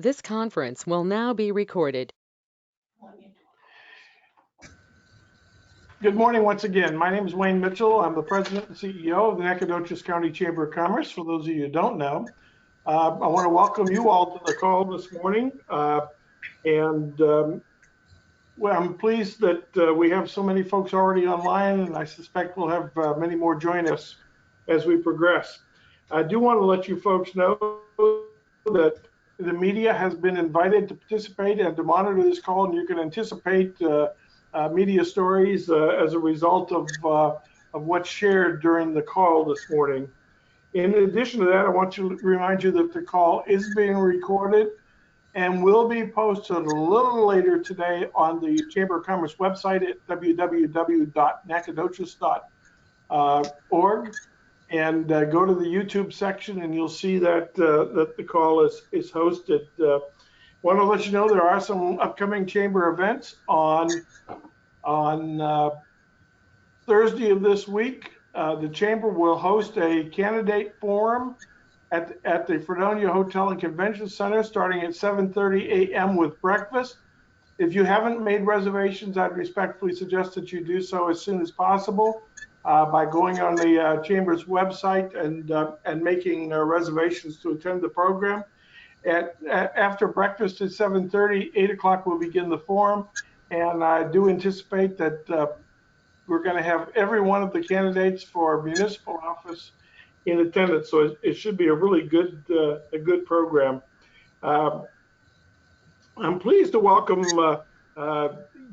This conference will now be recorded. Good morning once again. My name is Wayne Mitchell. I'm the president and CEO of the Nacogdoches County Chamber of Commerce. For those of you who don't know, I want to welcome you all to the call this morning. Well, I'm pleased that we have so many folks already online, and I suspect we'll have many more join us as we progress. I do want to let you folks know that the media has been invited to participate and to monitor this call, and you can anticipate media stories as a result of what's shared during the call this morning. In addition to that, I want to remind you that the call is being recorded and will be posted a little later today on the Chamber of Commerce website at www.nacogdoches.org, and go to the YouTube section and you'll see that that the call is hosted. Want to let you know there are some upcoming chamber events on Thursday of this week. The chamber will host a candidate forum at the Fredonia Hotel and Convention Center starting at 7:30 a.m. with breakfast. If you haven't made reservations, I'd respectfully suggest that you do so as soon as possible by going on the chamber's website and making reservations to attend the program. After breakfast at 7:30, 8 o'clock will begin the forum, and I do anticipate that we're going to have every one of the candidates for municipal office in attendance, so it should be a really good program. I'm pleased to welcome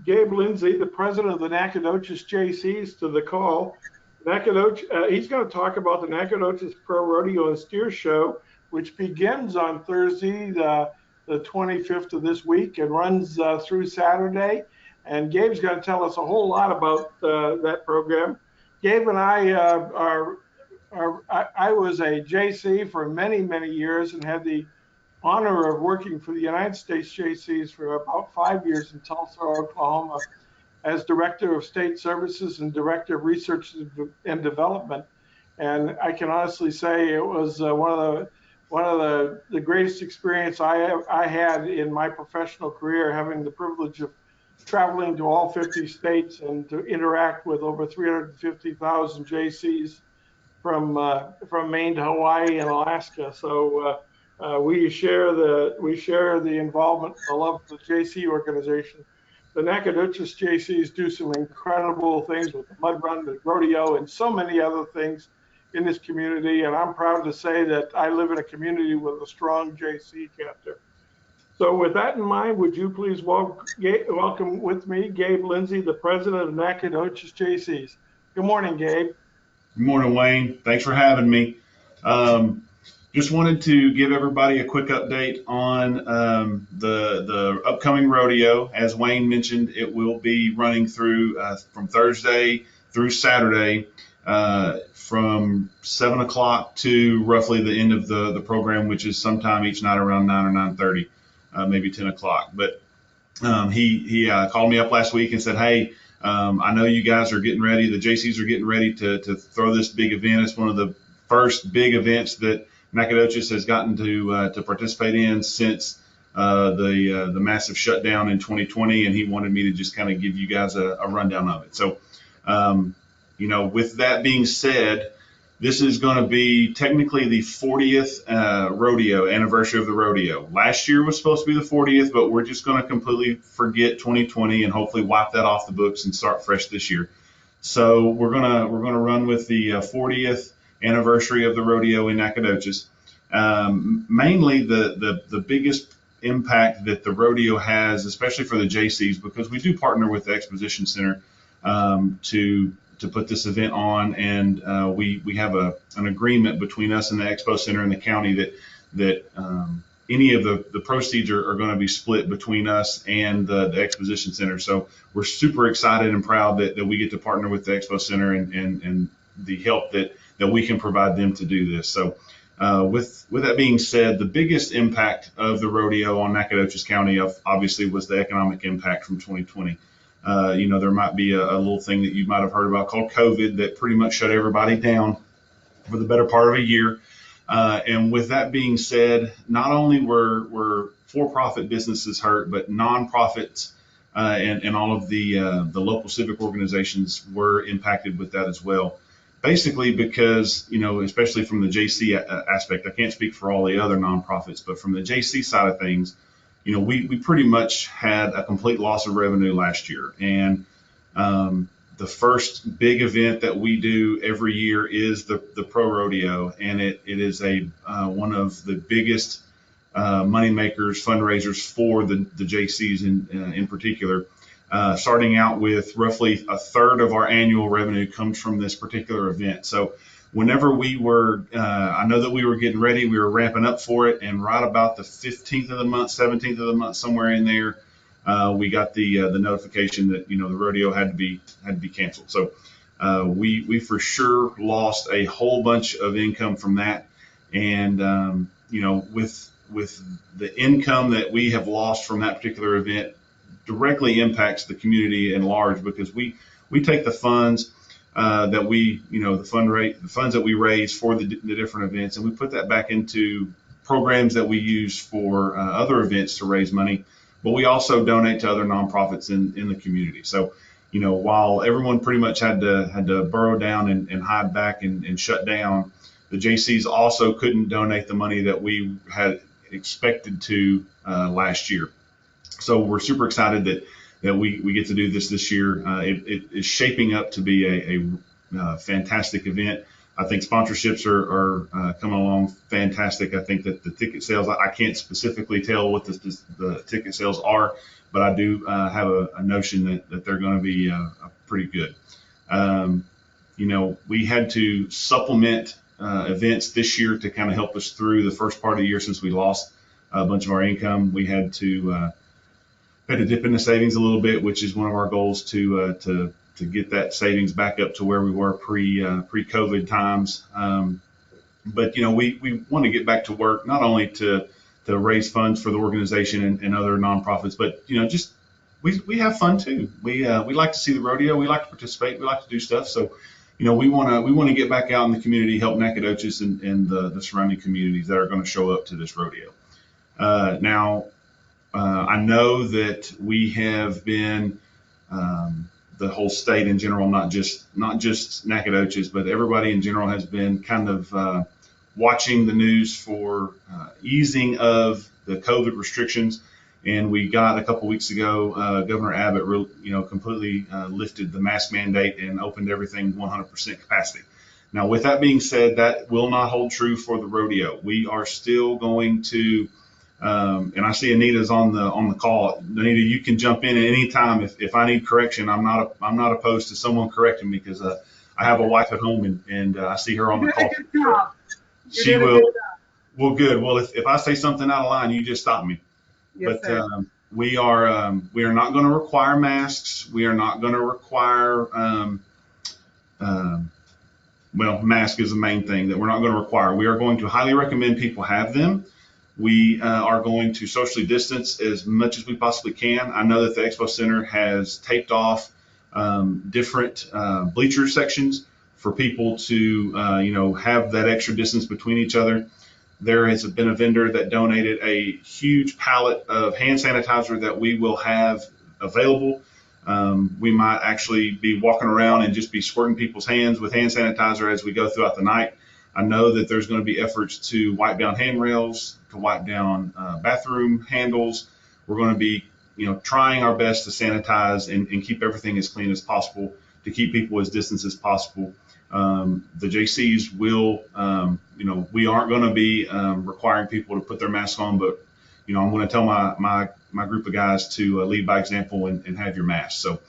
Gabe, Lindsay, the president of the Nacogdoches Jaycees, to the call. He's going to talk about the Nacogdoches Pro Rodeo and Steer Show, which begins on Thursday, the 25th of this week, and runs through Saturday. And Gabe's going to tell us a whole lot about that program. Gabe and I I was a Jaycee for many, many years and had the honor of working for the United States Jaycees for about 5 years in Tulsa, Oklahoma, as Director of State Services and Director of Research and Development. And I can honestly say it was one of the greatest experience I had in my professional career, having the privilege of traveling to all 50 states and to interact with over 350,000 Jaycees from Maine to Hawaii and Alaska. So we share the involvement, the love of the Jaycee organization. The Nacogdoches Jaycees do some incredible things with the mud run, the rodeo, and so many other things in this community. And I'm proud to say that I live in a community with a strong Jaycee chapter. So with that in mind, would you please welcome with me Gabe Lindsay, the president of Nacogdoches Jaycees. Good morning, Gabe. Good morning, Wayne. Thanks for having me. Just wanted to give everybody a quick update on the upcoming rodeo. As Wayne mentioned, it will be running through from Thursday through Saturday from 7 o'clock to roughly the end of the program, which is sometime each night around 9 or 9:30, maybe 10 o'clock. But he called me up last week and said, hey, I know you guys are getting ready. The Jaycees are getting ready to throw this big event. It's one of the first big events that Nacogdoches has gotten to participate in since the massive shutdown in 2020, and he wanted me to just kind of give you guys a rundown of it. So, with that being said, this is going to be technically the 40th rodeo anniversary of the rodeo. Last year was supposed to be the 40th, but we're just going to completely forget 2020 and hopefully wipe that off the books and start fresh this year. So we're gonna run with the 40th anniversary of the rodeo in Nacogdoches. Mainly the biggest impact that the rodeo has, especially for the Jaycees, because we do partner with the Exposition Center to put this event on, and we have an agreement between us and the Expo Center and the county that any of the proceeds are going to be split between us and the Exposition Center. So we're super excited and proud that we get to partner with the Expo Center and the help that we can provide them to do this. So with that being said, the biggest impact of the rodeo on Nacogdoches County obviously was the economic impact from 2020. There might be a little thing that you might have heard about called COVID that pretty much shut everybody down for the better part of a year. And with that being said, not only were for-profit businesses hurt, but nonprofits and all of the local civic organizations were impacted with that as well. Basically, because especially from the JC aspect, I can't speak for all the other nonprofits, but from the JC side of things, we pretty much had a complete loss of revenue last year. And the first big event that we do every year is the Pro Rodeo, and it is one of the biggest money makers, fundraisers for the Jaycees in particular. Starting out with roughly a third of our annual revenue comes from this particular event. So whenever I know that we were getting ready, we were ramping up for it, and right about the 15th of the month, 17th of the month, somewhere in there, we got the notification that the rodeo had to be canceled. So we for sure lost a whole bunch of income from that, and with the income that we have lost from that particular event directly impacts the community at large, because we take the funds that the funds that we raise for the different events, and we put that back into programs that we use for other events to raise money. But we also donate to other nonprofits in the community. So, while everyone pretty much had to burrow down and hide back and shut down, the Jaycees also couldn't donate the money that we had expected to last year. So we're super excited that we get to do this year. It is shaping up to be a fantastic event. I think sponsorships are coming along fantastic. I think that the ticket sales, I can't specifically tell what the ticket sales are, but I do have a notion that they're going to be pretty good. We had to supplement events this year to kind of help us through the first part of the year, since we lost a bunch of our income. We had to dip into savings a little bit, which is one of our goals to get that savings back up to where we were pre-COVID times. But we want to get back to work, not only to raise funds for the organization and other nonprofits, but just we have fun too. We like to see the rodeo, we like to participate, we like to do stuff. So we want to get back out in the community, help Nacogdoches and the surrounding communities that are going to show up to this rodeo. Now, I know that we have been the whole state in general, not just Nacogdoches, but everybody in general has been kind of watching the news for easing of the COVID restrictions. And we got a couple weeks ago, Governor Abbott, completely lifted the mask mandate and opened everything 100% capacity. Now, with that being said, that will not hold true for the rodeo. We are still going to, and I see Anita's on the call. Anita, you can jump in at any time if I need correction. I'm not opposed to someone correcting me, because I have a wife at home and I see her on the call. She will. Well, good. Well, if I say something out of line, you just stop me. Yes, But we are not going to require masks. We are not going to require mask is the main thing that we're not going to require. We are going to highly recommend people have them. We are going to socially distance as much as we possibly can. I know that the Expo Center has taped off different bleacher sections for people to have that extra distance between each other. There has been a vendor that donated a huge pallet of hand sanitizer that we will have available. We might actually be walking around and just be squirting people's hands with hand sanitizer as we go throughout the night. I know that there's going to be efforts to wipe down handrails, to wipe down bathroom handles. We're going to be, trying our best to sanitize and keep everything as clean as possible, to keep people as distant as possible. The Jaycees will, we aren't going to be requiring people to put their masks on, but I'm going to tell my group of guys to lead by example and have your mask. So,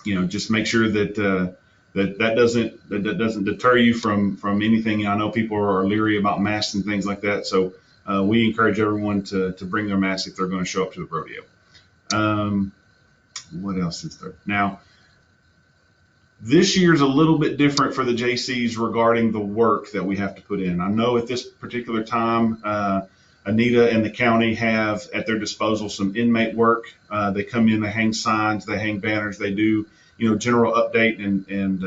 just make sure that that doesn't deter you from anything. I know people are leery about masks and things like that. So we encourage everyone to bring their masks if they're going to show up to the rodeo. What else is there? Now, this year's a little bit different for the Jaycees regarding the work that we have to put in. I know at this particular time, Anita and the county have at their disposal some inmate work. They come in, they hang signs, they hang banners, they do, general update and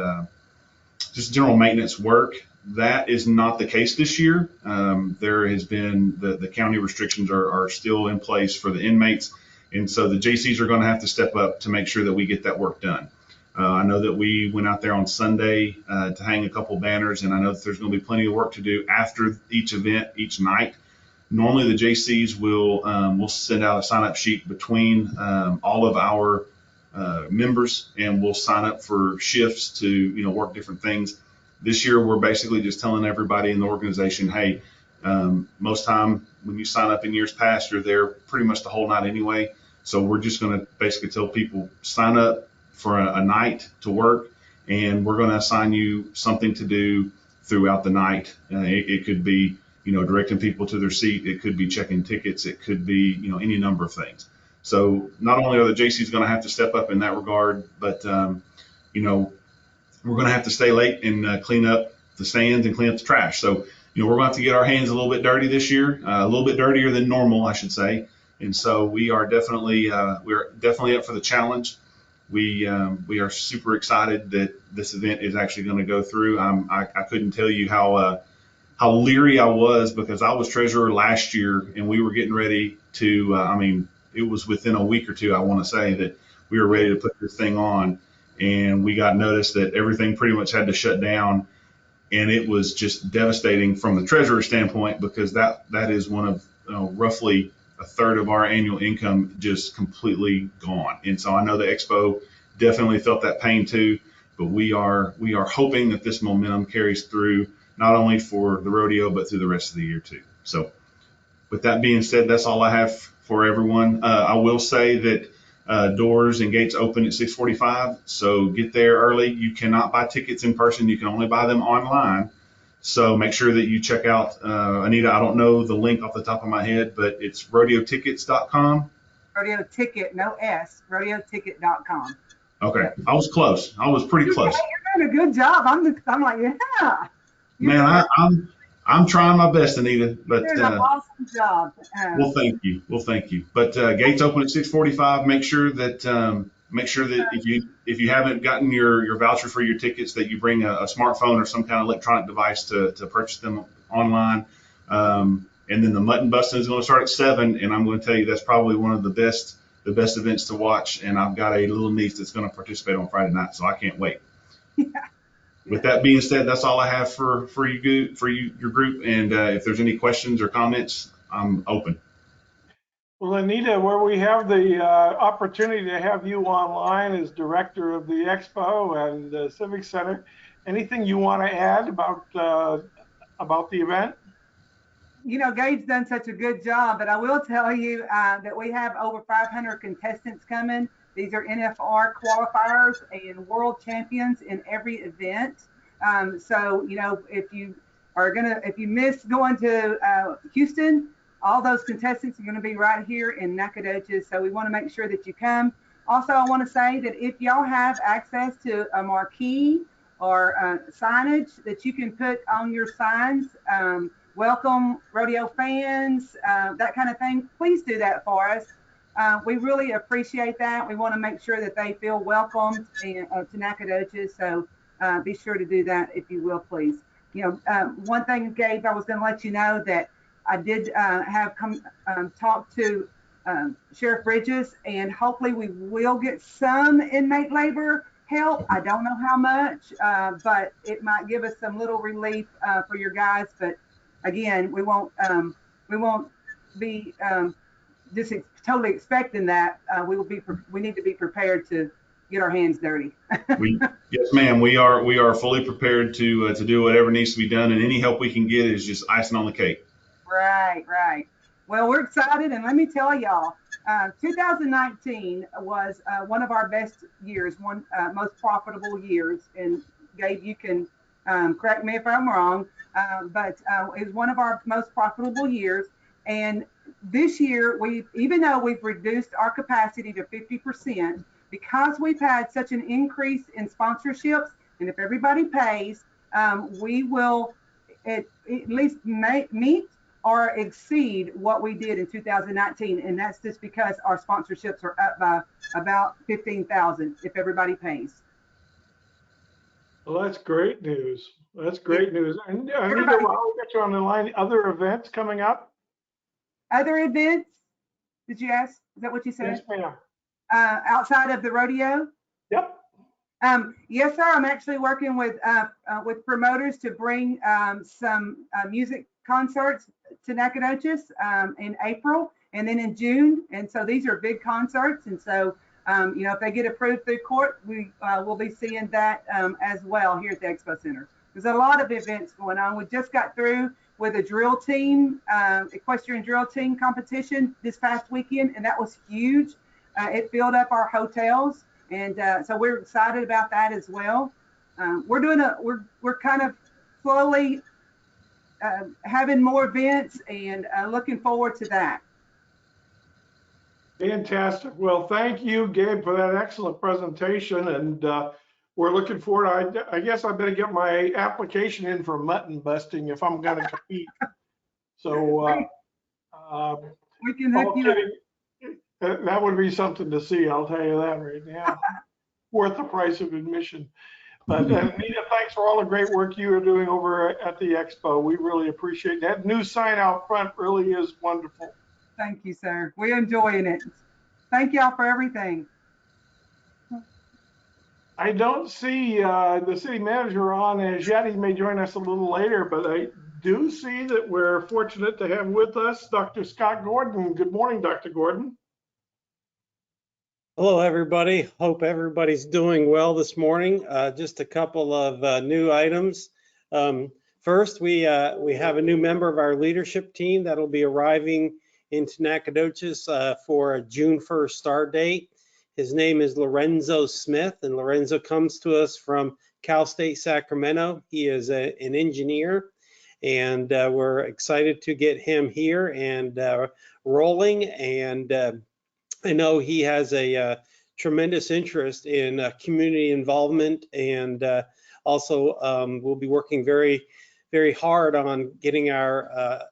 just general maintenance work. That is not the case this year. There has been the county restrictions are still in place for the inmates, and so the Jaycees are going to have to step up to make sure that we get that work done. I know that we went out there on Sunday to hang a couple banners, and I know that there's going to be plenty of work to do after each event, each night. Normally, the Jaycees will send out a sign-up sheet between all of our members, and we'll sign up for shifts to work different things. This year, we're basically just telling everybody in the organization, hey, most time when you sign up in years past, you're there pretty much the whole night anyway. So we're just going to basically tell people sign up for a night to work, and we're going to assign you something to do throughout the night. It could be directing people to their seat. It could be checking tickets. It could be any number of things. So not only are the Jaycees going to have to step up in that regard, but we're going to have to stay late and clean up the stands and clean up the trash. So, we're going to have to get our hands a little bit dirty this year, a little bit dirtier than normal, I should say. And so we are definitely up for the challenge. We are super excited that this event is actually going to go through. I couldn't tell you how leery I was, because I was treasurer last year and we were getting ready to, it was within a week or two, I want to say, that we were ready to put this thing on. And we got notice that everything pretty much had to shut down, and it was just devastating from the treasurer standpoint, because that is one of roughly a third of our annual income just completely gone. And so I know the expo definitely felt that pain too, but we are hoping that this momentum carries through, not only for the rodeo but through the rest of the year too. So with that being said, that's all I have for everyone. I will say that doors and gates open at 6:45, so get there early. You cannot buy tickets in person. You can only buy them online. So make sure that you check out, Anita, I don't know the link off the top of my head, but it's rodeotickets.com. Rodeo Ticket, no S, rodeoticket.com. Okay, I was close. I was pretty close. You're doing a good job. I'm like, yeah. Man, I'm trying my best, Anita. But you're doing an awesome job. Well, thank you. But gates open at 6:45. Make sure that if you haven't gotten your voucher for your tickets, that you bring a smartphone or some kind of electronic device to purchase them online. And then the mutton busting is going to start at 7, and I'm going to tell you that's probably one of the best events to watch. And I've got a little niece that's going to participate on Friday night, so I can't wait. Yeah. With that being said, that's all I have for you, your group. And if there's any questions or comments, I'm open. Well, Anita, where we have the opportunity to have you online as director of the Expo and the Civic Center, anything you want to add about the event? Gabe's done such a good job, but I will tell you that we have over 500 contestants coming. These are NFR qualifiers and world champions in every event. So, if you miss going to Houston, all those contestants are going to be right here in Nacogdoches. So we want to make sure that you come. Also, I want to say that if y'all have access to a marquee or signage that you can put on your signs, welcome rodeo fans, that kind of thing, please do that for us. We really appreciate that. We want to make sure that they feel welcomed to Nacogdoches. So be sure to do that if you will, please. One thing, Gabe, I was going to let you know that I did have talked to Sheriff Bridges, and hopefully we will get some inmate labor help. I don't know how much, but it might give us some little relief for your guys. But again, we won't be just totally expecting that. We need to be prepared to get our hands dirty. Yes, ma'am. We are fully prepared to do whatever needs to be done, and any help we can get is just icing on the cake. Right. Well, we're excited, and let me tell y'all, 2019 was one of our best years, most profitable years. And Gabe, you can correct me if I'm wrong, but it was one of our most profitable years. And this year, even though we've reduced our capacity to 50%, because we've had such an increase in sponsorships, and if everybody pays, we will at least meet or exceed what we did in 2019. And that's just because our sponsorships are up by about 15,000 if everybody pays. Well, that's great news. That's great news. And Anita, Everybody, while we got you on the line, other events coming up? other events, did you ask? Is that what you Yes, said? ma'am. Outside of the rodeo? Yep. Yes, sir. I'm actually working with promoters to bring some music concerts to Nacogdoches in April and then in June. And so these are big concerts. And so, if they get approved through court, we will be seeing that as well here at the Expo Center. There's a lot of events going on. We just got through with a drill team, equestrian drill team competition this past weekend, and that was huge. It filled up our hotels. And so we're excited about that as well. We're kind of slowly having more events and looking forward to that. Fantastic. Well, thank you, Gabe, for that excellent presentation. And we're looking forward. I guess I better get my application in for mutton busting if I'm going to compete. So we can hook you up. that would be something to see. I'll tell you that right now. Worth the price of admission. But Anita, thanks for all the great work you are doing over at the Expo. We really appreciate that. New sign out front really is wonderful. Thank you, sir. We're enjoying it. Thank y'all for everything. I don't see the city manager on as yet. He may join us a little later, but I do see that we're fortunate to have with us Dr. Scott Gordon. Good morning, Dr. Gordon. Hello, everybody. Hope everybody's doing well this morning. Just a couple of new items. First, we have a new member of our leadership team that'll be arriving into Nacogdoches for a June 1st start date. His name is Lorenzo Smith, and Lorenzo comes to us from Cal State Sacramento. He is an engineer, and we're excited to get him here and rolling. And I know he has a tremendous interest in community involvement, and also we'll be working very, very hard on getting our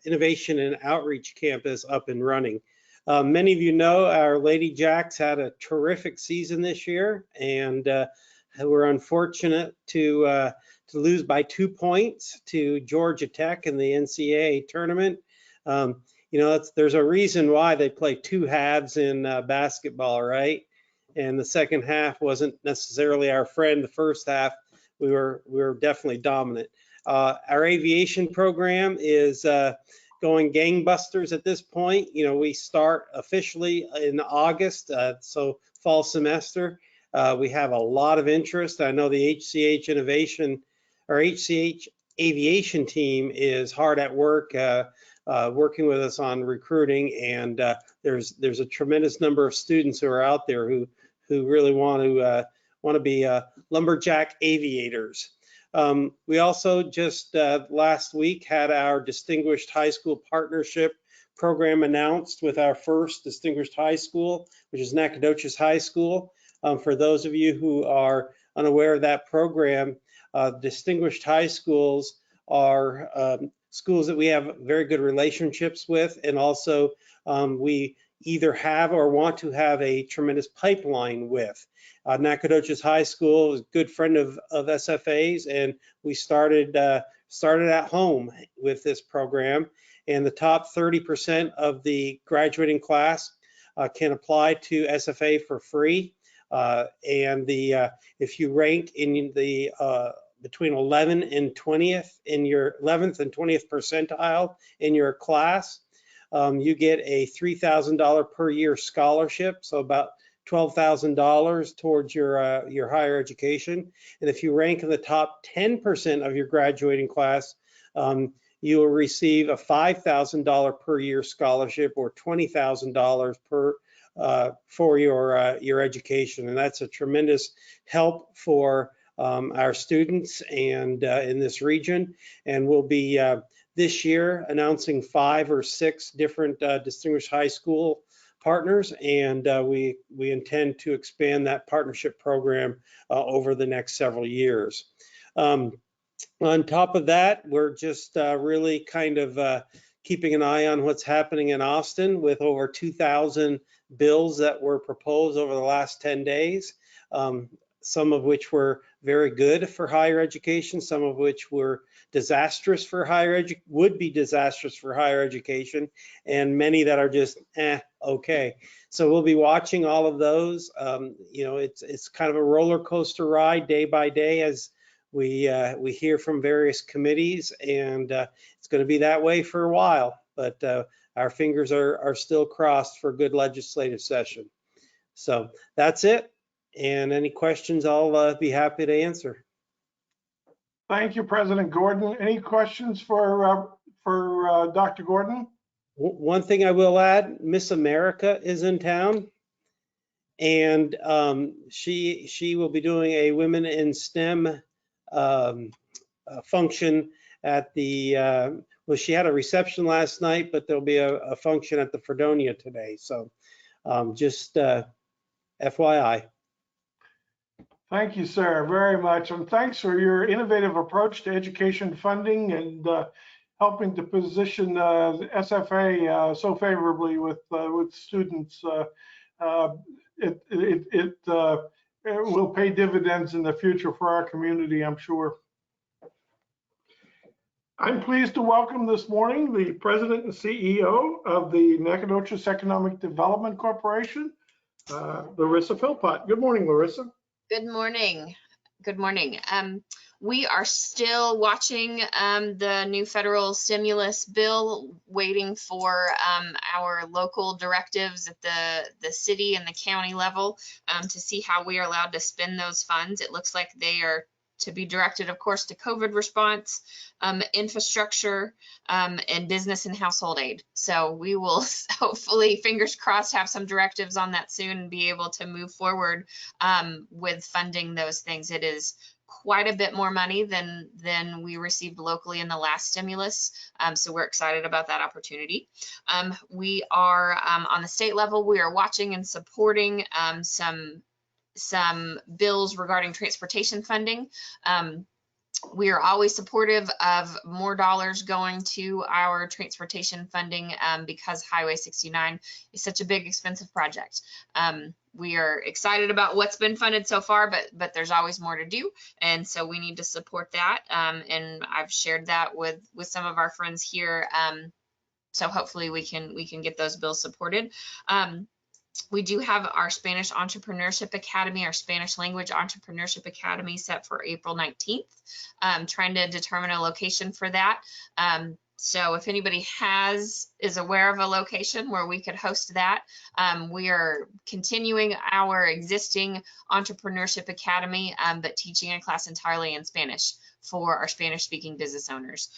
Innovation and Outreach Campus up and running. Many of you know our Lady Jacks had a terrific season this year, and we're unfortunate to lose by 2 points to Georgia Tech in the NCAA tournament. There's a reason why they play 2 halves in basketball, right? And the second half wasn't necessarily our friend. The first half, we were definitely dominant. Our aviation program is going gangbusters at this point. We start officially in August, so fall semester. We have a lot of interest. I know the HCH Innovation or HCH Aviation team is hard at work. Working with us on recruiting, and there's a tremendous number of students who are out there who really want to be lumberjack aviators. We also just last week had our Distinguished High School Partnership program announced with our first Distinguished High School, which is Nacogdoches High School. For those of you who are unaware of that program, Distinguished High Schools are schools that we have very good relationships with, and also we either have or want to have a tremendous pipeline with. Nacogdoches High School is a good friend of SFA's, and we started at home with this program, and the top 30% of the graduating class can apply to SFA for free. If you rank in the between 11th and 20th in your 11th and 20th percentile in your class, you get a $3,000 per year scholarship, so about $12,000 towards your higher education. And if you rank in the top 10% of your graduating class, you will receive a $5,000 per year scholarship, or $20,000 for your education, and that's a tremendous help for our students and in this region. And we'll be this year announcing 5 or 6 different Distinguished High School partners, and we intend to expand that partnership program over the next several years. On top of that, we're just really kind of keeping an eye on what's happening in Austin with over 2,000 bills that were proposed over the last 10 days. some of which were very good for higher education, some of which were disastrous for would be disastrous for higher education, and many that are just okay. So we'll be watching all of those. You know, it's kind of a roller coaster ride day by day as we hear from various committees, and it's going to be that way for a while. But our fingers are still crossed for a good legislative session. So that's it. And any questions, I'll be happy to answer. Thank you, President Gordon. Any questions for Dr. Gordon? One thing I will add, Miss America is in town, and she will be doing a Women in STEM function at the, well, she had a reception last night, but there'll be a function at the Fredonia today. So just FYI. Thank you, sir, very much. And thanks for your innovative approach to education funding and helping to position SFA so favorably with students. It will pay dividends in the future for our community, I'm sure. I'm pleased to welcome this morning the President and CEO of the Nacogdoches Economic Development Corporation, Larissa Philpott. Good morning, Larissa. Good morning. Good morning. We are still watching the new federal stimulus bill, waiting for our local directives at the city and the county level to see how we are allowed to spend those funds. It looks like they are to be directed, of course, to COVID response, infrastructure, and business and household aid. So we will hopefully, fingers crossed, have some directives on that soon and be able to move forward with funding those things. It is quite a bit more money than we received locally in the last stimulus. So we're excited about that opportunity. We are on the state level, we are watching and supporting some bills regarding transportation funding. We are always supportive of more dollars going to our transportation funding because Highway 69 is such a big, expensive project. We are excited about what's been funded so far, but there's always more to do, and so we need to support that. And I've shared that with some of our friends here. So hopefully we can get those bills supported. We do have our Spanish Entrepreneurship Academy, our Spanish Language Entrepreneurship Academy set for April 19th. Trying to determine a location for that. So if anybody is aware of a location where we could host that, we are continuing our existing Entrepreneurship Academy, but teaching a class entirely in Spanish for our Spanish speaking business owners.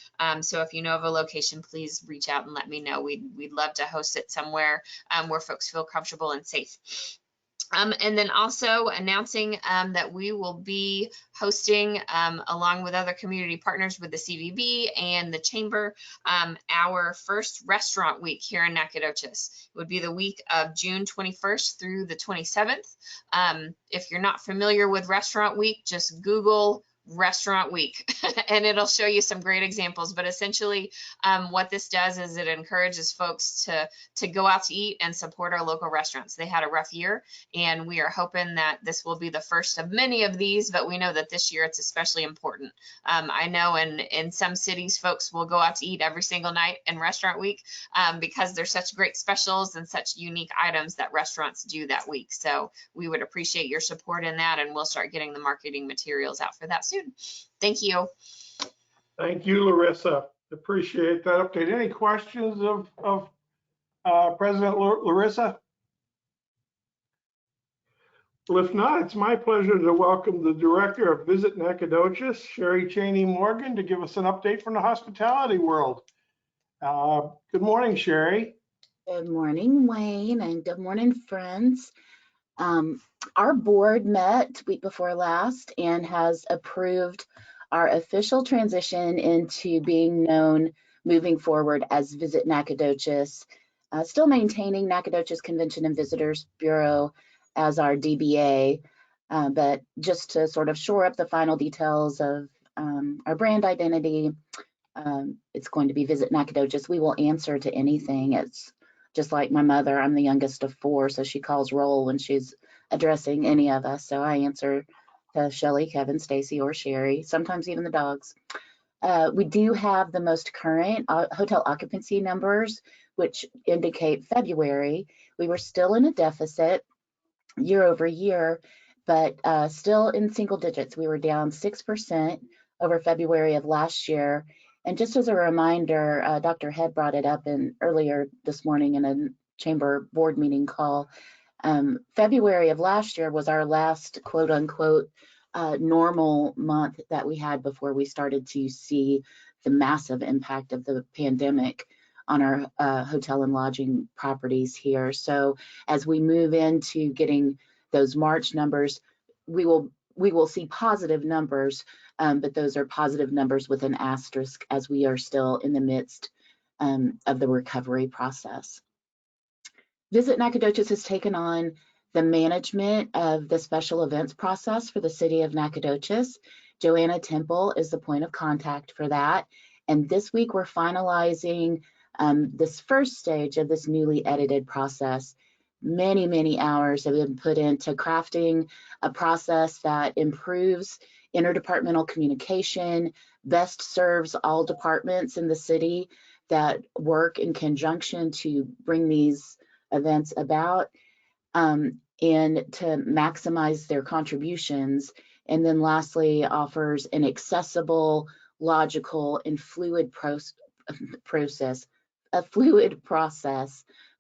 So if you know of a location, please reach out and let me know. We'd love to host it somewhere where folks feel comfortable and safe. And then also announcing that we will be hosting, along with other community partners with the CVB and the Chamber, our first restaurant week here in Nacogdoches. It would be the week of June 21st through the 27th. If you're not familiar with Restaurant Week, just Google Restaurant Week and it'll show you some great examples. But essentially what this does is it encourages folks to go out to eat and support our local restaurants. They had a rough year, and we are hoping that this will be the first of many of these, but we know that this year it's especially important. I know in some cities folks will go out to eat every single night in Restaurant Week because there's such great specials and such unique items that restaurants do that week. So we would appreciate your support in that, and we'll start getting the marketing materials out for that soon. Thank you. Thank you, Larissa. Appreciate that update. Any questions of President Larissa? Well, if not, it's my pleasure to welcome the Director of Visit Nacogdoches, Sherry Cheney Morgan, to give us an update from the hospitality world. Good morning, Sherry. Good morning, Wayne, and good morning, friends. Our board met week before last and has approved our official transition into being known moving forward as Visit Nacogdoches, still maintaining Nacogdoches Convention and Visitors Bureau as our DBA, but just to sort of shore up the final details of our brand identity, it's going to be Visit Nacogdoches. We will answer to anything. It's just like my mother. I'm the youngest of four, so she calls roll when she's addressing any of us. So I answer to Shelley, Kevin, Stacy, or Sherry, sometimes even the dogs. We do have the most current hotel occupancy numbers, which indicate February. We were still in a deficit year over year, but still in single digits. We were down 6% over February of last year. And just as a reminder, Dr. Head brought it up earlier this morning in a chamber board meeting call. February of last year was our last quote unquote normal month that we had before we started to see the massive impact of the pandemic on our hotel and lodging properties here. So as we move into getting those March numbers, we will see positive numbers, but those are positive numbers with an asterisk as we are still in the midst of the recovery process. Visit Nacogdoches has taken on the management of the special events process for the city of Nacogdoches. Joanna Temple is the point of contact for that. And this week we're finalizing this first stage of this newly edited process. Many, many hours have been put into crafting a process that improves interdepartmental communication, best serves all departments in the city that work in conjunction to bring these events about, and to maximize their contributions. And then lastly, offers an accessible, logical, and fluid process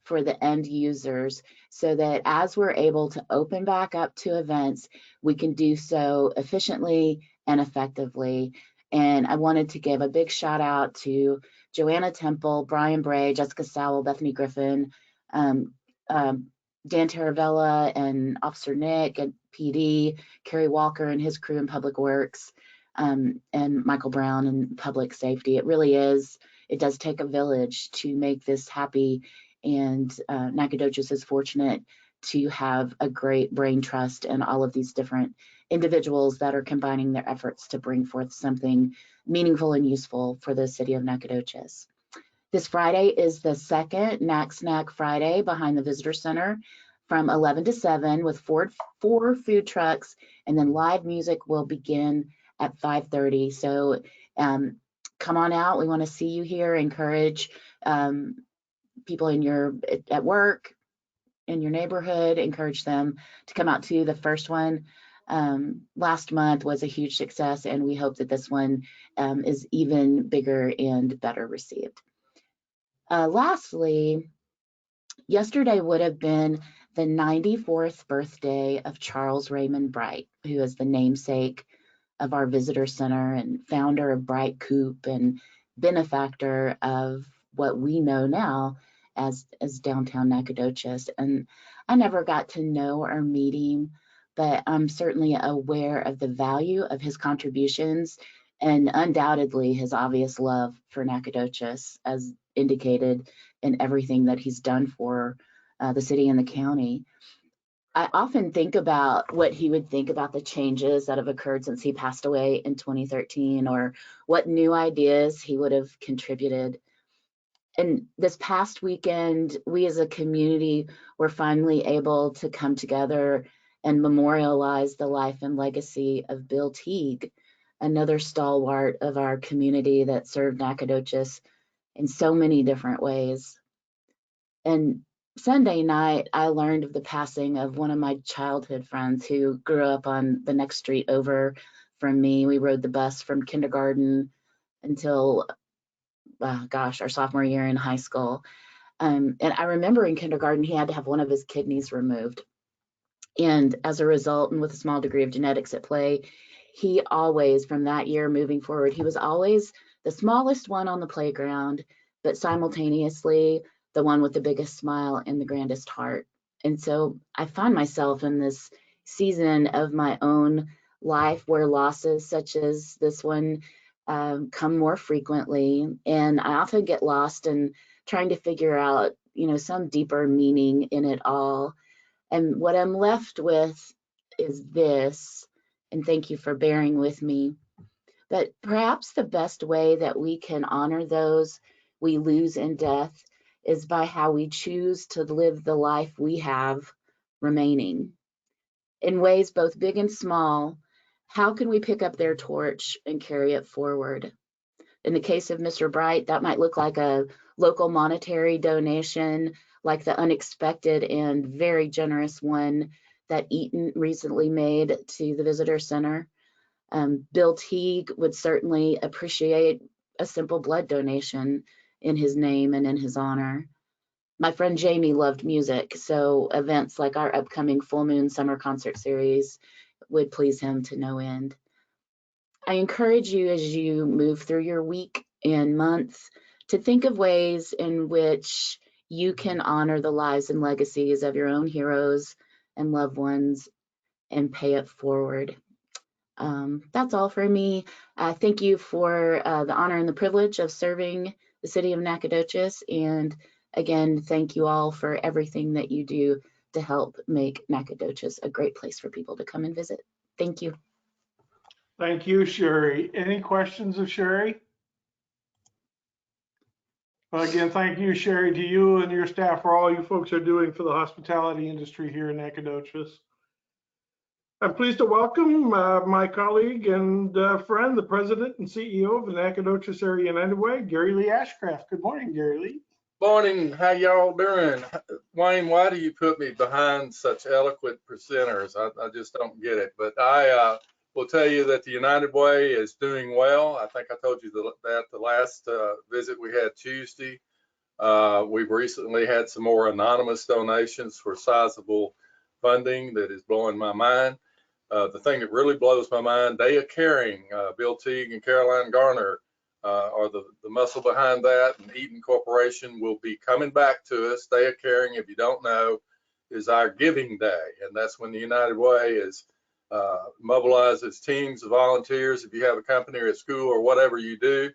for the end users, so that as we're able to open back up to events, we can do so efficiently and effectively. And I wanted to give a big shout out to Joanna Temple, Brian Bray, Jessica Sowell, Bethany Griffin, Dan Taravella and Officer Nick at PD, Kerry Walker and his crew in Public Works, and Michael Brown in Public Safety. It really is, it does take a village to make this happy, and Nacogdoches is fortunate to have a great brain trust and all of these different individuals that are combining their efforts to bring forth something meaningful and useful for the city of Nacogdoches. This Friday is the second Knack Snack Friday behind the Visitor Center from 11 to 7 with four food trucks, and then live music will begin at 5:30. So come on out. We want to see you here. Encourage people at work, in your neighborhood, encourage them to come out to the first one. Last month was a huge success, and we hope that this one is even bigger and better received. Lastly, yesterday would have been the 94th birthday of Charles Raymond Bright, who is the namesake of our visitor center and founder of Bright Coop and benefactor of what we know now as downtown Nacogdoches. And I never got to know or meet him, but I'm certainly aware of the value of his contributions and undoubtedly his obvious love for Nacogdoches, as indicated in everything that he's done for the city and the county. I often think about what he would think about the changes that have occurred since he passed away in 2013, or what new ideas he would have contributed. And this past weekend, we as a community were finally able to come together and memorialize the life and legacy of Bill Teague, another stalwart of our community that served Nacogdoches in so many different ways. And Sunday night, I learned of the passing of one of my childhood friends who grew up on the next street over from me. We rode the bus from kindergarten until, our sophomore year in high school. And I remember in kindergarten, he had to have one of his kidneys removed. And as a result, and with a small degree of genetics at play, he always, from that year moving forward, he was always the smallest one on the playground, but simultaneously the one with the biggest smile and the grandest heart. And so I find myself in this season of my own life where losses such as this one come more frequently. And I often get lost in trying to figure out, some deeper meaning in it all. And what I'm left with is this, and thank you for bearing with me, but perhaps the best way that we can honor those we lose in death is by how we choose to live the life we have remaining in ways both big and small, how can we pick up their torch and carry it forward? In the case of Mr. Bright, that might look like a local monetary donation, like the unexpected and very generous one that Eaton recently made to the visitor center. Bill Teague would certainly appreciate a simple blood donation in his name and in his honor. My friend Jamie loved music, so events like our upcoming Full Moon Summer Concert Series would please him to no end. I encourage you as you move through your week and month to think of ways in which you can honor the lives and legacies of your own heroes and loved ones and pay it forward. That's all for me. Thank you for the honor and the privilege of serving the city of Nacogdoches. And again, thank you all for everything that you do to help make Nacogdoches a great place for people to come and visit. Thank you. Thank you, Sherry. Any questions of Sherry? Well, again, thank you, Sherry, to you and your staff for all you folks are doing for the hospitality industry here in Nacogdoches. I'm pleased to welcome my colleague and friend, the president and CEO of the Nacogdoches Area United Way, Gary Lee Ashcraft. Good morning, Gary Lee. Morning, how y'all doing? Wayne, why do you put me behind such eloquent presenters? I just don't get it. But I will tell you that the United Way is doing well. I think I told you that the last visit we had Tuesday. We've recently had some more anonymous donations for sizable funding that is blowing my mind. The thing that really blows my mind, Day of Caring, Bill Teague and Caroline Garner are the muscle behind that, and Eaton Corporation will be coming back to us. Day of Caring, if you don't know, is our giving day, and that's when the United Way is mobilizes teams of volunteers. If you have a company or a school or whatever you do,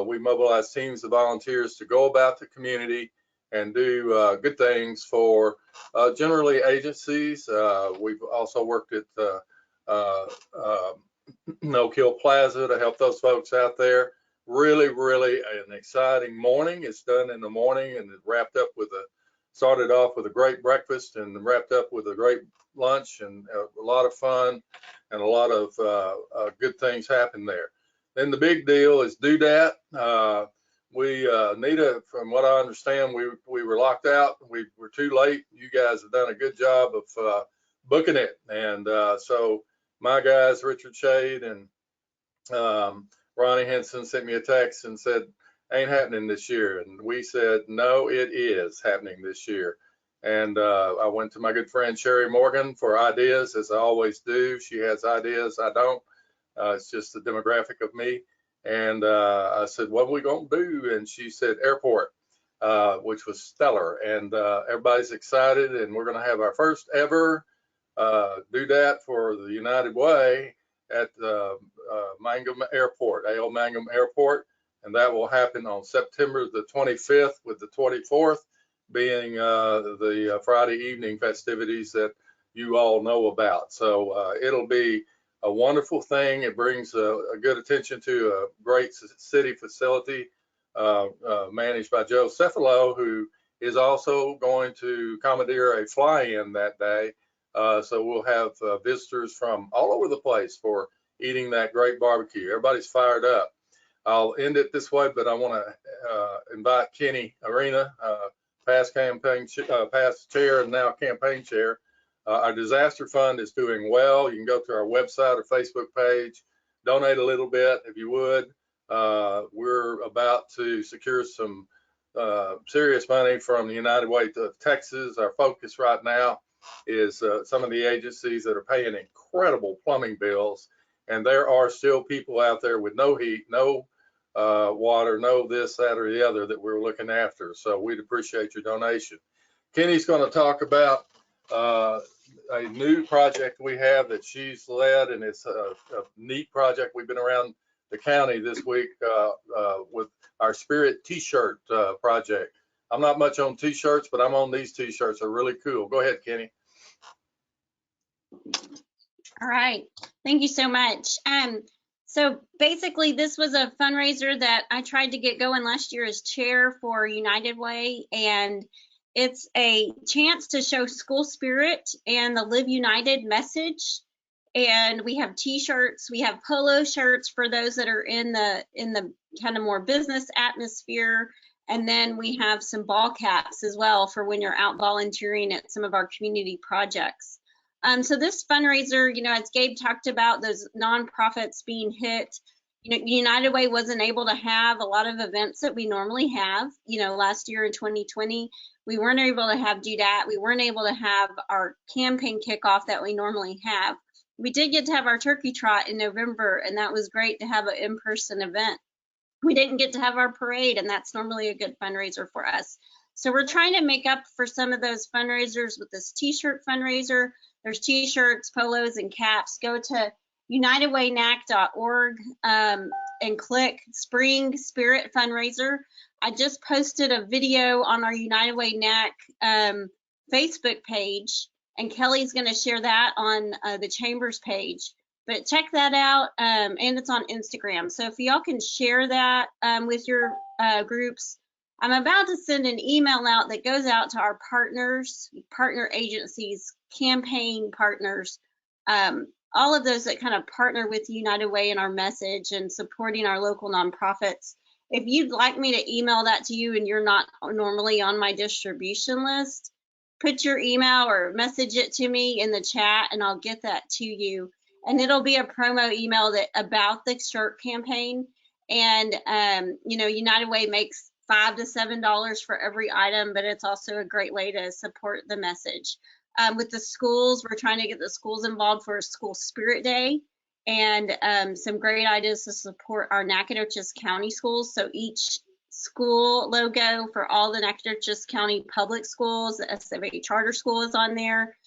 we mobilize teams of volunteers to go about the community and do good things for generally agencies. We've also worked at No Kill Plaza to help those folks out there. Really an exciting morning. It's done in the morning and it wrapped up with started off with a great breakfast and wrapped up with a great lunch and a lot of fun and a lot of good things happened there. Then the big deal is DUDAT. Nita, from what I understand, we were locked out. We were too late. You guys have done a good job of booking it. And so my guys, Richard Shade and Ronnie Henson, sent me a text and said, ain't happening this year. And we said, no, it is happening this year. And I went to my good friend Sherry Morgan for ideas, as I always do. She has ideas, I don't. It's just the demographic of me. And I said, what are we going to do? And she said, airport, which was stellar. And everybody's excited. And we're going to have our first ever DUDAT for the United Way at Mangum Airport, A.O. Mangum Airport. And that will happen on September the 25th, with the 24th being the Friday evening festivities that you all know about. So it'll be a wonderful thing. It brings a good attention to a great city facility managed by Joe Cefalo, who is also going to commandeer a fly-in that day. So we'll have visitors from all over the place for eating that great barbecue. Everybody's fired up. I'll end it this way, but I want to invite Kenny Arena, past chair and now campaign chair. Our disaster fund is doing well. You can go to our website or Facebook page, donate a little bit if you would. We're about to secure some serious money from the United Way of Texas. Our focus right now is some of the agencies that are paying incredible plumbing bills. And there are still people out there with no heat, no water, no this, that, or the other that we're looking after. So we'd appreciate your donation. Kenny's going to talk about a new project we have that she's led, and it's a neat project. We've been around the county this week with our Spirit T-shirt project. I'm not much on T-shirts, but I'm on these T-shirts. They're really cool. Go ahead, Kenny. All right, thank you so much. So basically, this was a fundraiser that I tried to get going last year as chair for United Way, and it's a chance to show school spirit and the Live United message. And we have t-shirts, we have polo shirts for those that are in the kind of more business atmosphere. And then we have some ball caps as well for when you're out volunteering at some of our community projects. So this fundraiser, as Gabe talked about, those nonprofits being hit, United Way wasn't able to have a lot of events that we normally have. Last year in 2020, we weren't able to do that. We weren't able to have our campaign kickoff that we normally have. We did get to have our turkey trot in November, and that was great to have an in-person event. We didn't get to have our parade, and that's normally a good fundraiser for us. So we're trying to make up for some of those fundraisers with this t-shirt fundraiser. There's t-shirts, polos, and caps. Go to unitedwaynac.org and click Spring Spirit Fundraiser. I just posted a video on our United Way NAC Facebook page, and Kelly's going to share that on the Chambers page. But check that out, and it's on Instagram. So if y'all can share that with your groups. I'm about to send an email out that goes out to our partners, partner agencies, campaign partners, all of those that kind of partner with United Way in our message and supporting our local nonprofits. If you'd like me to email that to you and you're not normally on my distribution list, put your email or message it to me in the chat and I'll get that to you. And it'll be a promo email about the shirt campaign. And, United Way makes $5 to $7 for every item, but it's also a great way to support the message. With the schools, we're trying to get the schools involved for a school spirit day and some great ideas to support our Nacogdoches County schools. So each school logo for all the Nacogdoches County public schools, the SFA charter school is on there.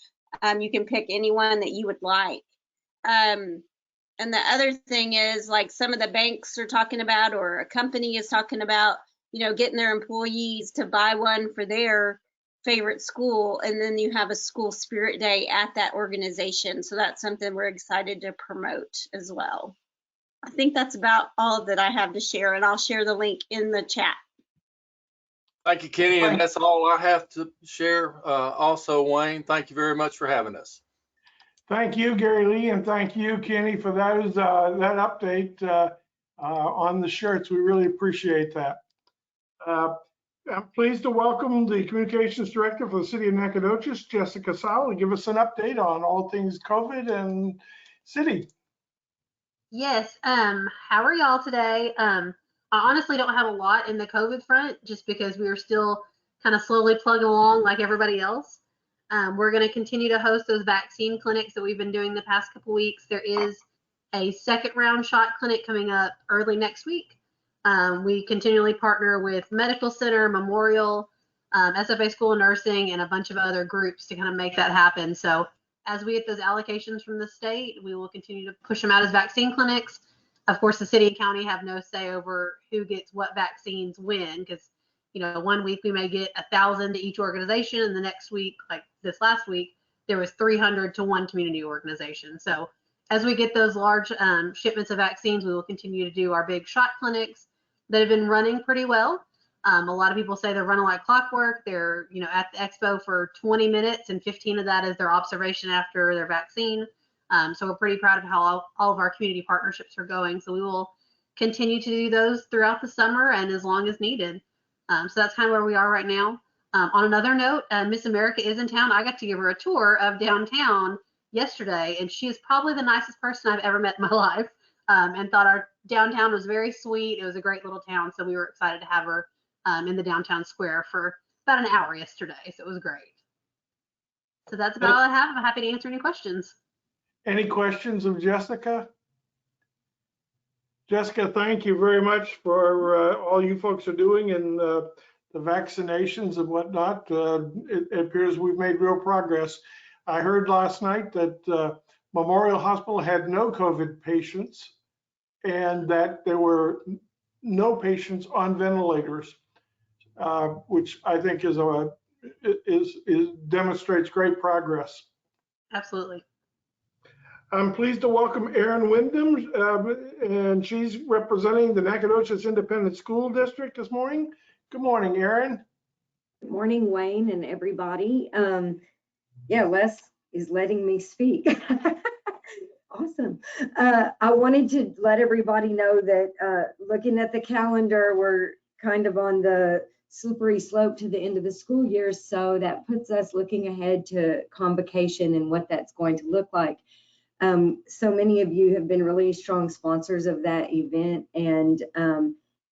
You can pick anyone that you would like. And the other thing is, like, some of the banks are talking about, or a company is talking about, getting their employees to buy one for their favorite school, and then you have a school spirit day at that organization. So that's something we're excited to promote as well. I think that's about all that I have to share, and I'll share the link in the chat. Thank you, Kenny, and that's all I have to share. Also, Wayne, thank you very much for having us. Thank you, Gary Lee, and thank you, Kenny, for that update on the shirts. We really appreciate that. I'm pleased to welcome the Communications Director for the City of Nacogdoches, Jessica Sowell, to give us an update on all things COVID and city. Yes, how are y'all today? I honestly don't have a lot in the COVID front, just because we are still kind of slowly plugging along like everybody else. We're going to continue to host those vaccine clinics that we've been doing the past couple weeks. There is a second round shot clinic coming up early next week. We continually partner with Medical Center, Memorial, SFA School of Nursing, and a bunch of other groups to kind of make that happen. So as we get those allocations from the state, we will continue to push them out as vaccine clinics. Of course, the city and county have no say over who gets what vaccines when, because 1 week we may get 1,000 to each organization, and the next week, like this last week, there was 300 to one community organization. So as we get those large shipments of vaccines, we will continue to do our big shot clinics that have been running pretty well. A lot of people say they're running like clockwork. They're at the expo for 20 minutes, and 15 of that is their observation after their vaccine. So we're pretty proud of how all of our community partnerships are going. So we will continue to do those throughout the summer and as long as needed. So that's kind of where we are right now. On another note, Miss America is in town. I got to give her a tour of downtown yesterday, and she is probably the nicest person I've ever met in my life, and thought our downtown was very sweet. It was a great little town, so we were excited to have her in the downtown square for about an hour yesterday, so it was great. So that's about all I have. I'm happy to answer any questions. Any questions of Jessica? Jessica, thank you very much for all you folks are doing and the vaccinations and whatnot. It appears we've made real progress. I heard last night that Memorial Hospital had no COVID patients and that there were no patients on ventilators, which I think demonstrates great progress. Absolutely. I'm pleased to welcome Erin Wyndham, and she's representing the Nacogdoches Independent School District this morning. Good morning, Erin. Good morning, Wayne and everybody. Yeah, Les is letting me speak. Awesome. I wanted to let everybody know that looking at the calendar, we're kind of on the slippery slope to the end of the school year. So that puts us looking ahead to convocation and what that's going to look like. So many of you have been really strong sponsors of that event, and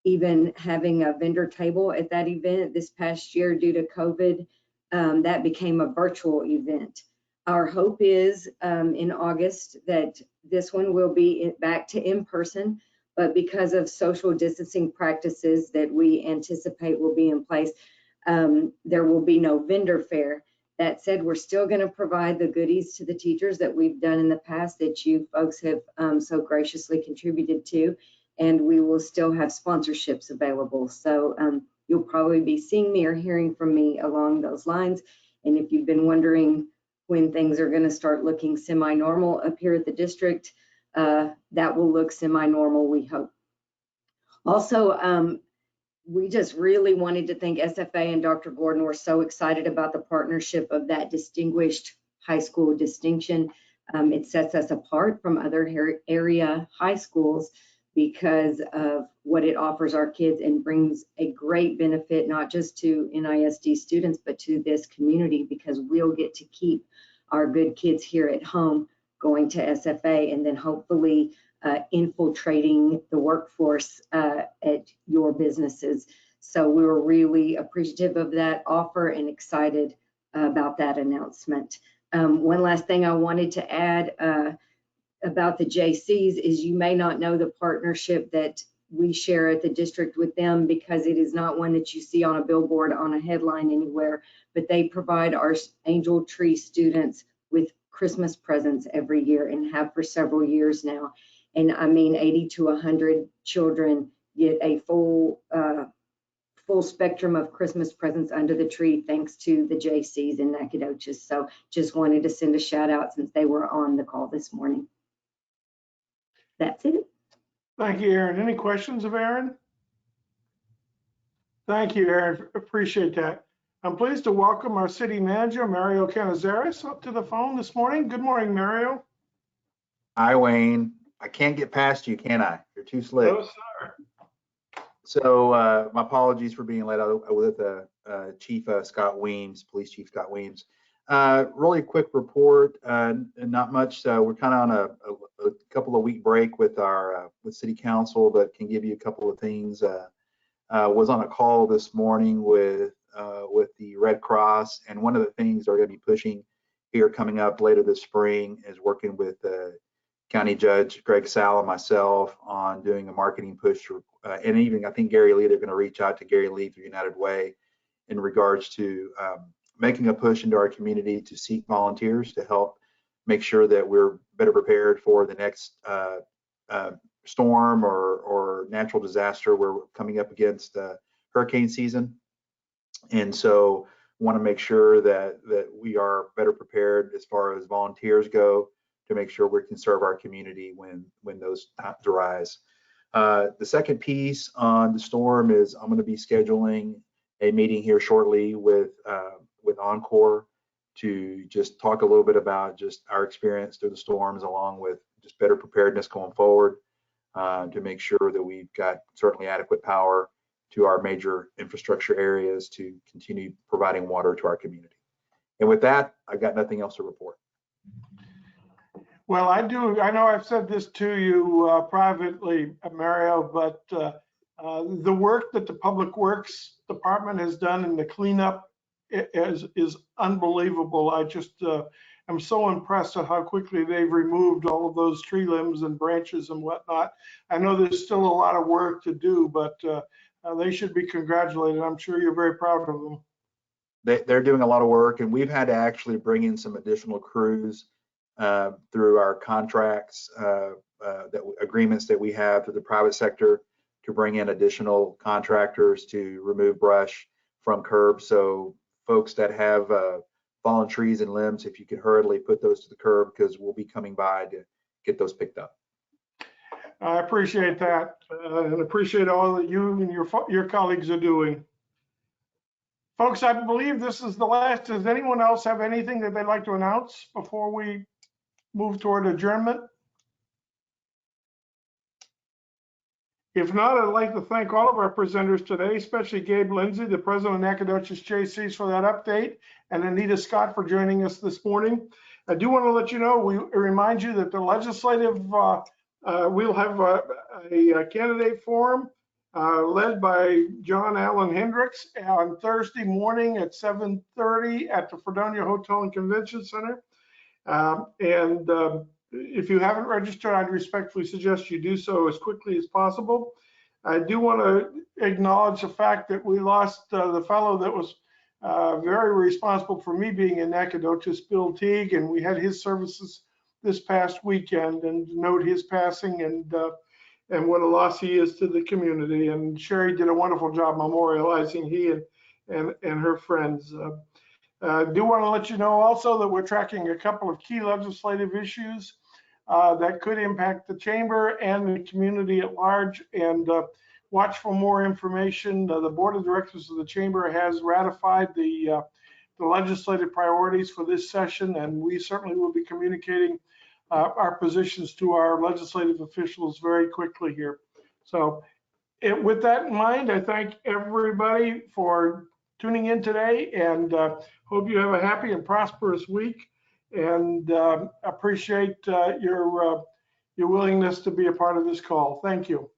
even having a vendor table at that event this past year due to COVID, that became a virtual event. Our hope is in August that this one will be back to in person, but because of social distancing practices that we anticipate will be in place, there will be no vendor fair. That said, we're still going to provide the goodies to the teachers that we've done in the past that you folks have so graciously contributed to, and we will still have sponsorships available. So you'll probably be seeing me or hearing from me along those lines. And if you've been wondering when things are going to start looking semi-normal up here at the district, that will look semi-normal, we hope. Also, we just really wanted to thank SFA and Dr. Gordon. We're so excited about the partnership of that distinguished high school distinction. It sets us apart from other area high schools because of what it offers our kids and brings a great benefit, not just to NISD students, but to this community, because we'll get to keep our good kids here at home going to SFA and then hopefully infiltrating the workforce at your businesses. So we were really appreciative of that offer and excited about that announcement. One last thing I wanted to add about the Jaycees is you may not know the partnership that we share at the district with them, because it is not one that you see on a billboard on a headline anywhere, but they provide our Angel Tree students with Christmas presents every year and have for several years now. And I mean, 80 to 100 children get a full spectrum of Christmas presents under the tree thanks to the Jaycees in Nacogdoches. So just wanted to send a shout out since they were on the call this morning. That's it. Thank you, Erin. Any questions of Erin? Thank you, Erin. Appreciate that. I'm pleased to welcome our city manager, Mario Canizares, up to the phone this morning. Good morning, Mario. Hi, Wayne. I can't get past you, can I? You're too slick. No, sir. So my apologies for being let out with Chief Scott Weems, Police Chief Scott Weems. Really quick report, not much. We're kind of on a couple of week break with our with City Council, but can give you a couple of things. Was on a call this morning with the Red Cross, and one of the things they're going to be pushing here coming up later this spring is working with County Judge Greg Sal and myself on doing a marketing push, and even I think Gary Lee, they're going to reach out to Gary Lee through United Way in regards to making a push into our community to seek volunteers to help make sure that we're better prepared for the next storm or natural disaster. We're coming up against hurricane season, and so want to make sure that we are better prepared as far as volunteers go, to make sure we can serve our community when those times arise. The second piece on the storm is I'm going to be scheduling a meeting here shortly with Encore to just talk a little bit about just our experience through the storms, along with just better preparedness going forward, to make sure that we've got certainly adequate power to our major infrastructure areas to continue providing water to our community. And with that, I've got nothing else to report. Well, I know I've said this to you privately, Mario, but the work that the Public Works Department has done in the cleanup is unbelievable. I just am so impressed at how quickly they've removed all of those tree limbs and branches and whatnot. I know there's still a lot of work to do, but they should be congratulated. I'm sure you're very proud of them. They're doing a lot of work, and we've had to actually bring in some additional crews through our contracts, agreements that we have through the private sector, to bring in additional contractors to remove brush from curbs. So folks that have fallen trees and limbs, if you could hurriedly put those to the curb, because we'll be coming by to get those picked up. I appreciate that, and appreciate all that you and your colleagues are doing. Folks, I believe this is the last. Does anyone else have anything that they'd like to announce before we move toward adjournment? If not, I'd like to thank all of our presenters today, especially Gabe, Lindsay, the president of Nacogdoches Jaycees, for that update, and Anita Scott for joining us this morning. I do want to let you know, we remind you that the legislative, we'll have a candidate forum led by John Allen Hendricks on Thursday morning at 7:30 at the Fredonia Hotel and Convention Center. If you haven't registered, I'd respectfully suggest you do so as quickly as possible. I do want to acknowledge the fact that we lost the fellow that was very responsible for me being in Nacogdoches, Bill Teague, and we had his services this past weekend, and note his passing and what a loss he is to the community. And Sherry did a wonderful job memorializing he and her friends. I do want to let you know also that we're tracking a couple of key legislative issues that could impact the chamber and the community at large, and watch for more information. The board of directors of the chamber has ratified the legislative priorities for this session, and we certainly will be communicating our positions to our legislative officials very quickly here. So with that in mind, I thank everybody for tuning in today, and hope you have a happy and prosperous week, and appreciate your willingness to be a part of this call. Thank you.